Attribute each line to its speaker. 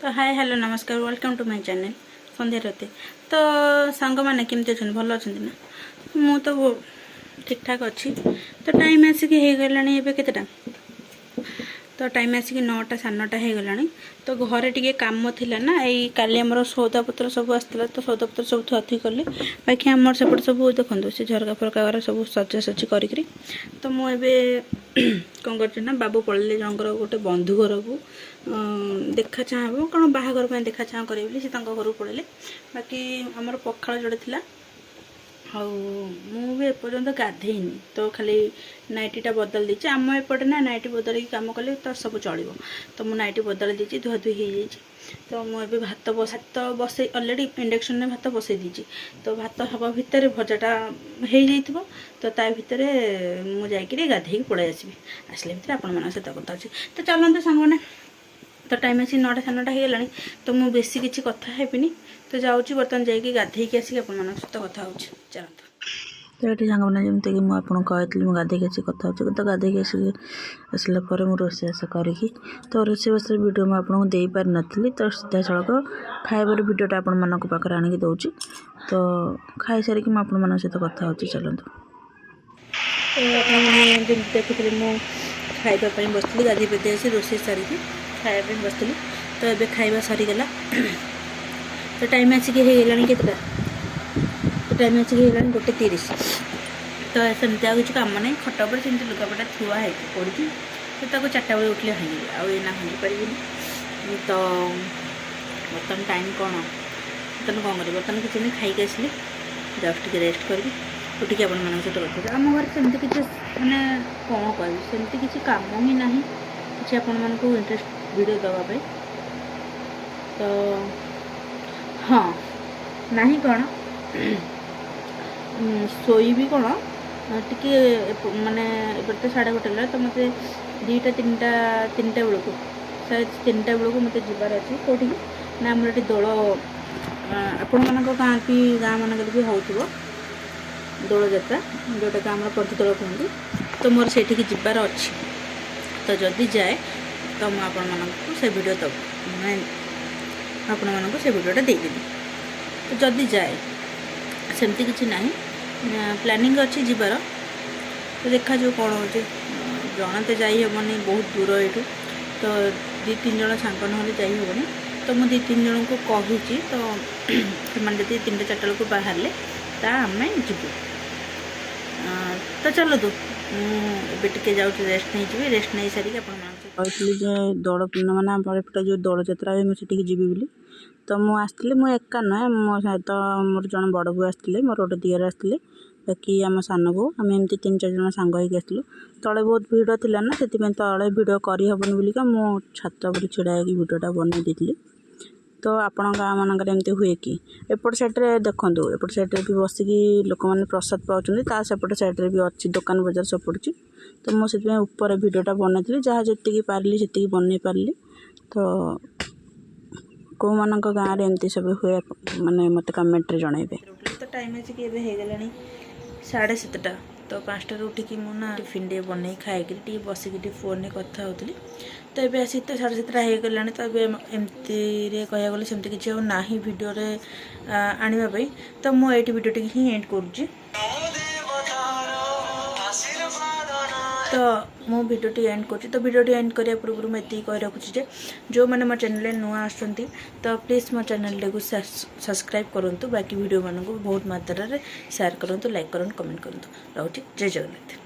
Speaker 1: तो hi hello नमस्कार welcome to my channel संध्या रते। तो सांग मैंने केमती अच्छे भल अच्छा ना मु तो ठीक ठाक अच्छी। तो टाइम आसिक हो गला केतेटा तो टाइम आसिक 9टा 9:30 हो गला। तो घरे टे कम थिला ना यही काली आमर सौदापत्र सब आसला तो सौदापत्र सब थुआथुई कले बाकी आमर सेपट सब देखो से झरका फरका गुरा सब सजासजी करी। तो मुझे कौन कर बाबू पड़े जंगर गोटे बंधु घर को देखा चाहब कौन बाहाघर देखा चाह करें से घर पड़े बाकी आमर पखाड़ जोड़े थी भी एपर्तंत गाधेनी तो खाली नाइटीटा बदल देती आम एपटे ना नाइटी बदल कम कले तो सब चलो। तो मुझे नाइटी बदल देती धुआधुई हो जाए। तो मुझे भात बसई अलरेडी इंडक्शन में भात बसई दीची। तो भात हवा भितर भजाटा हो जाइए तो ता भितर मुझे गाधे पड़े आसले भितर आपण मान सहित कथा अच्छी। तो चलते सांग तो टाइम आसी 9टा 9:30 हो गला। तो मुझे बेसी किसी कथा हेबिनी तो जाऊँगी बर्तमान जाकि गाधेक आसिक आप सहित कथा हो चलते। तो ये सांग मैंने जमीक मुझे कहती मुझे गाधेक आसिक कथा हो तो गाधेक आसिक आसला रोषेबास करी तो रोषेबास वीडियो मुझे आपको दे पार नी तो सीधा सड़क खाइबार वीडियोटा आपण मानक पाखे आणिक दूची। तो खाई सारिक मुझे सहित कथा हो चलते। तो देखुली मु खाइबापी बसती गाधे पेदे आसी रोषे सारिकी खाइबा बसती। तो ये खाइबा सरीगला। तो टाइम आसिक हो गला केतटा तो टाइम आसिक हो गला 1:30। तो सेमती आ किसी कम ना खट पर सेमती लुगापटा थुआ है पड़ी तो 4टा बेले उठले भांगी आना भांगी पारि। तो बर्तमान टाइम कौन बर्तमान कौन कर बर्तमान किसी नहीं खाई आसली जस्ट टे रेस्ट करी उठिक आप सहित रखा। आम घर सेमती किसी मैंने कौन कह सेमती किसी काम ही ना कि आपण मानक इंटरेस्ट वीडियो देवाई। तो हाँ नहीं कौन शोई भी कौन टी माने तो 1:30 तो मत 2टा 3टा बेलू शायद 3टा बेलू मत जबार अच्छे कौटी ना आम ये दौड़ आपण मान गाँ मानक भी हो दौड़ जात्रा जोटा कि आम पंचदोल कहते। तो मोर से जबार अच्छी तो जदि जाए तो मुझे से वीडियो दब मैं आपण मानक से वीडियोटा देदेवी। तो जदि जाए सेमती किसी ना प्लानिंग अच्छी जीवार तो देखा जो कौन हो जन तो जाइबनी बहुत दूर यू। तो 2-3 जन सांग ना जाइबनी तो मुझे 2-3 जन को कही तो से 3टा 4टा बेलू बाहर आम जीवु। तो चलो तू मुझे जाऊँ रेस्ट नहीं जी रेस्ट नहीं सारिक कही दौड़ पूर्णिमा मैंने एपटे जो दौड़ यात्रा है मुझे जीवी बोली। तो मुझे मुझे एका नुहे मो सहित मोर जन बड़ बो आसते मोर गोटे दियर आसते बाकी आम सान बो आम एमती 3-4 जन सांग होगी आसलु। तले बहुत भिड़ थी ना से तले भिड करहबन बोलिका मो छात पर छिड़ा होगी भिडटा बनई दी। तो आपण गाँ मानक एमती हुए कि एपट साइड्रे देखूँ एपट साइड्रे भी बसिकी लोक मैंने प्रसाद पाँच सेपट साइड्रे भी अच्छी दुकान बजार सब पड़ी। तो मुझे ऊपर भिडटा बनई जहाँ जी पार्ली से बनई पार्ली। तो कौ मान गाँव में एमती सब हुए माने मत कमेंट जनइबे। तो टाइम आसिक हो गला 7:30। तो 5टार उठिकी मुझे टिफिन टे बनई खाई बसिक फोन कथा होती। तो ये आसिक तो 7:30 हो गला। तो ये एमती कह गले सेमती किसी ना भिडियो आने तो मुझे भिडियो ही एंड करुँच। तो मो भिडियो एंड कर तो भिडियो एंड करने पूर्व मुझे कही रखुच्छे जो मैंने मो चैनल नुआ आसुँच तो प्लीज़ मो चैनल को सब्सक्राइब करूँ बाकी वीडियो मानक बहुत मात्रा रे शेयर करूँ लाइक करूँ कमेंट करूँ। रोचे जय जगन्नाथ।